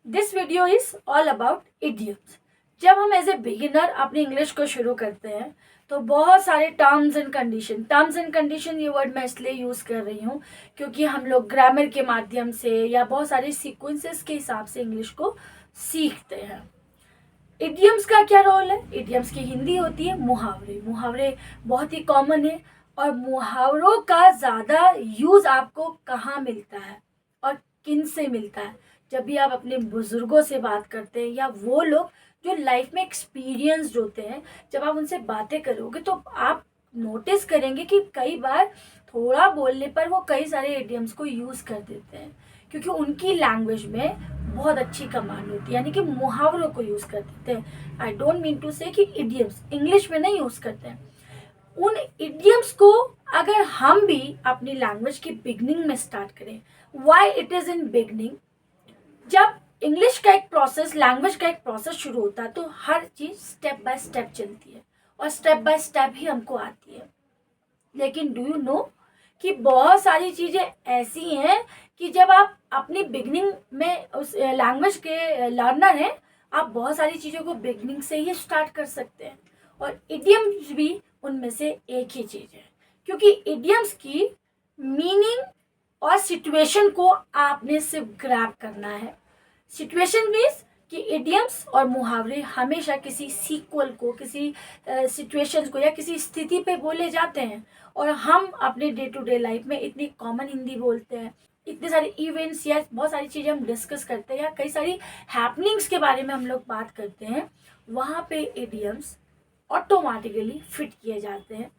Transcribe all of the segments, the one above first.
This video is all about idioms. जब हम as a beginner अपनी इंग्लिश को शुरू करते हैं तो बहुत सारे टर्म्स एंड कंडीशन ये वर्ड मैं इसलिए यूज़ कर रही हूँ क्योंकि हम लोग ग्रामर के माध्यम से या बहुत सारे सीक्वेंसेस के हिसाब से इंग्लिश को सीखते हैं। इडियम्स का क्या रोल है? इडियम्स की हिंदी होती है मुहावरे। मुहावरे बहुत ही कॉमन है और मुहावरों का ज़्यादा यूज़ आपको कहाँ मिलता है और किन से मिलता है? जब भी आप अपने बुजुर्गों से बात करते हैं या वो लोग जो लाइफ में एक्सपीरियंस्ड होते हैं, जब आप उनसे बातें करोगे तो आप नोटिस करेंगे कि कई बार थोड़ा बोलने पर वो कई सारे इडियम्स को यूज़ कर देते हैं क्योंकि उनकी लैंग्वेज में बहुत अच्छी कमांड होती है, यानी कि मुहावरों को यूज़ कर देते हैं। आई डोंट मीन टू से कि इडियम्स इंग्लिश में नहीं यूज़ करते हैं। उन इडियम्स को अगर हम भी अपनी लैंग्वेज की बिगनिंग में स्टार्ट करें, why it is in beginning, जब इंग्लिश का एक प्रोसेस, लैंग्वेज का एक प्रोसेस शुरू होता है तो हर चीज़ स्टेप बाय स्टेप चलती है और स्टेप बाय स्टेप ही हमको आती है। लेकिन डू यू नो कि बहुत सारी चीज़ें ऐसी हैं कि जब आप अपनी बिगनिंग में उस लैंग्वेज के लर्नर हैं, आप बहुत सारी चीज़ों को बिगनिंग से ही स्टार्ट कर सकते हैं और इडियम्स भी उनमें से एक ही चीज़ है क्योंकि इडियम्स की मीनिंग और सिचुएशन को आपने सिर्फ ग्रैब करना है। सिचुएशन मीन्स कि इडियम्स और मुहावरे हमेशा किसी सीक्वल को, किसी सिचुएशंस को या किसी स्थिति पे बोले जाते हैं और हम अपने डे टू डे लाइफ में इतनी कॉमन हिंदी बोलते हैं, इतने सारे इवेंट्स या बहुत सारी चीज़ें हम डिस्कस करते हैं या कई सारी हैपनिंग्स के बारे में हम लोग बात करते हैं, वहाँ पे इडियम्स ऑटोमेटिकली फिट किए जाते हैं।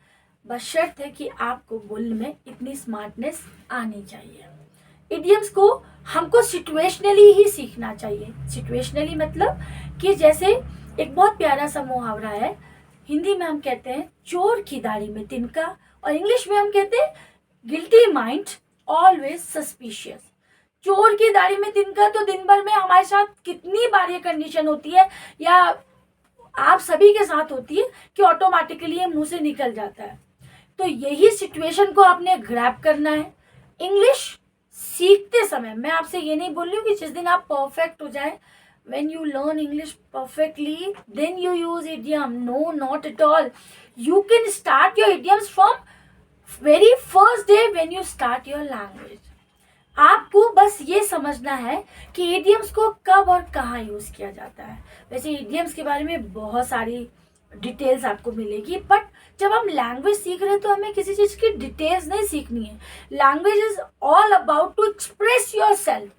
बस शर्त है कि आपको बोलने में इतनी स्मार्टनेस आनी चाहिए। इडियम्स को हमको सिचुएशनली ही सीखना चाहिए। सिचुएशनली मतलब कि जैसे एक बहुत प्यारा सा मुहावरा है, हिंदी में हम कहते हैं चोर की दाढ़ी में तिनका और इंग्लिश में हम कहते हैं गिल्टी माइंड ऑलवेज सस्पिशियस। चोर की दाढ़ी में तिनका तो दिन भर में हमारे साथ कितनी बार ये कंडीशन होती है या आप सभी के साथ होती है कि ऑटोमेटिकली ये मुंह से निकल जाता है। तो यही सिचुएशन को आपने ग्रैब करना है। इंग्लिश सीखते समय मैं आपसे ये नहीं बोल रही हूँ कि जिस दिन आप परफेक्ट हो जाए, when you learn English perfectly then you use idiom. No, not at all. You can start your idioms from very first day when you start your language. आपको बस ये समझना है कि इडियम्स को कब और कहाँ यूज़ किया जाता है। वैसे इडियम्स के बारे में बहुत सारी डिटेल्स आपको मिलेगी, बट जब हम लैंग्वेज सीख रहे हैं तो हमें किसी चीज़ की डिटेल्स नहीं सीखनी है। Language is all about to express yourself.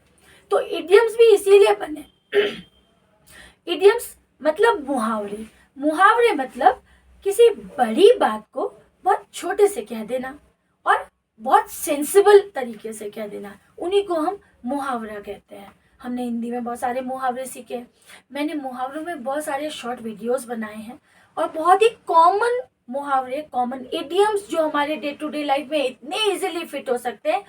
तो इडियम्स भी इसीलिए बने। इडियम्स मतलब मुहावरे। मुहावरे मतलब किसी बड़ी बात को बहुत छोटे से कह देना और बहुत सेंसिबल तरीके से कह देना, उन्हीं को हम मुहावरा कहते हैं। हमने हिंदी में बहुत सारे मुहावरे सीखे। मैंने मुहावरों में बहुत सारे शॉर्ट वीडियोस बनाए हैं और बहुत ही कॉमन मुहावरे, कॉमन इडियम्स जो हमारे डे टू डे लाइफ में इतने इजीली फिट हो सकते हैं,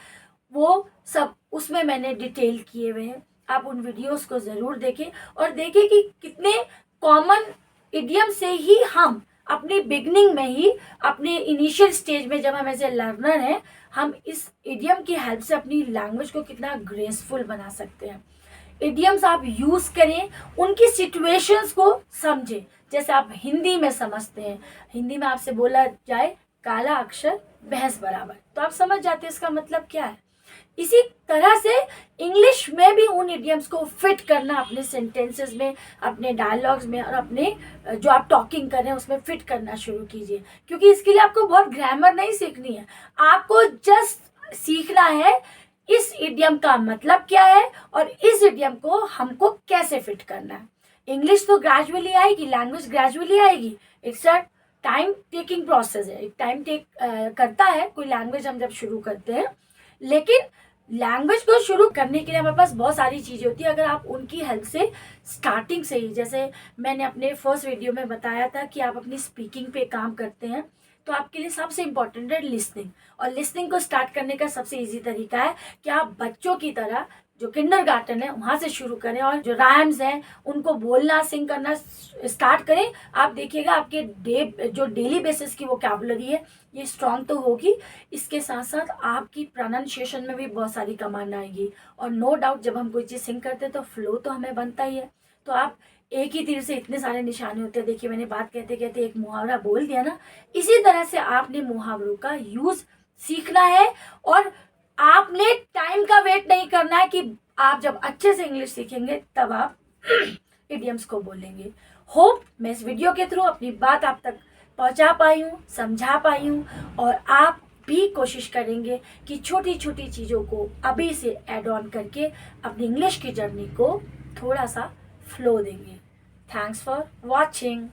वो सब उसमें मैंने डिटेल किए हुए हैं। आप उन वीडियोस को ज़रूर देखें और देखें कि कितने कॉमन इडियम से ही हम अपनी बिगनिंग में ही, अपने इनिशियल स्टेज में जब हम ऐसे लर्नर हैं, हम इस इडियम की हेल्प से अपनी लैंग्वेज को कितना ग्रेसफुल बना सकते हैं। इडियम्स आप यूज़ करें, उनकी सिचुएशंस को समझें। जैसे आप हिंदी में समझते हैं, हिंदी में आपसे बोला जाए काला अक्षर भैंस बराबर, तो आप समझ जाते हैं इसका मतलब क्या है। इसी तरह से इंग्लिश में भी उन इडियम्स को फिट करना अपने सेंटेंसेस में, अपने डायलॉग्स में और अपने जो आप टॉकिंग कर रहे हैं उसमें फिट करना शुरू कीजिए, क्योंकि इसके लिए आपको बहुत ग्रामर नहीं सीखनी है। आपको जस्ट सीखना है इस इडियम का मतलब क्या है और इस इडियम को हमको कैसे फिट करना है। इंग्लिश तो ग्रेजुअली आएगी, लैंग्वेज ग्रेजुअली आएगी। It's a time taking process है, एक टाइम टेक करता है कोई लैंग्वेज हम जब शुरू करते हैं। लेकिन लैंग्वेज को शुरू करने के लिए हमारे पास बहुत सारी चीज़ें होती है। अगर आप उनकी हेल्प से स्टार्टिंग से ही, जैसे मैंने अपने फर्स्ट वीडियो में बताया था कि आप अपनी स्पीकिंग पे काम करते हैं, तो आपके लिए सबसे इम्पॉर्टेंट है लिसनिंग। और लिसनिंग को स्टार्ट करने का सबसे इजी तरीका है कि आप बच्चों की तरह जो किंडरगार्टन है वहाँ से शुरू करें और जो राइम्स हैं उनको बोलना सिंग करना स्टार्ट करें। आप देखिएगा आपके जो डेली बेसिस की वोकैबुलरी है ये स्ट्रांग तो होगी, इसके साथ साथ आपकी प्रोनाउंसिएशन में भी बहुत सारी कमांड आएगी। और नो डाउट जब हम कोई चीज़ सिंग करते हैं तो फ्लो तो हमें बनता ही है। तो आप एक ही तीर से इतने सारे निशाने होते हैं। देखिए मैंने बात कहते कहते एक मुहावरा बोल दिया ना, इसी तरह से आपने मुहावरों का यूज़ सीखना है और आपने टाइम का वेट नहीं करना है कि आप जब अच्छे से इंग्लिश सीखेंगे तब आप इडियम्स को बोलेंगे। होप मैं इस वीडियो के थ्रू अपनी बात आप तक पहुंचा पाई हूँ, समझा पाई हूँ और आप भी कोशिश करेंगे कि छोटी छोटी चीज़ों को अभी से ऐड ऑन करके अपनी इंग्लिश की जर्नी को थोड़ा सा फ्लो देंगे। Thanks for watching.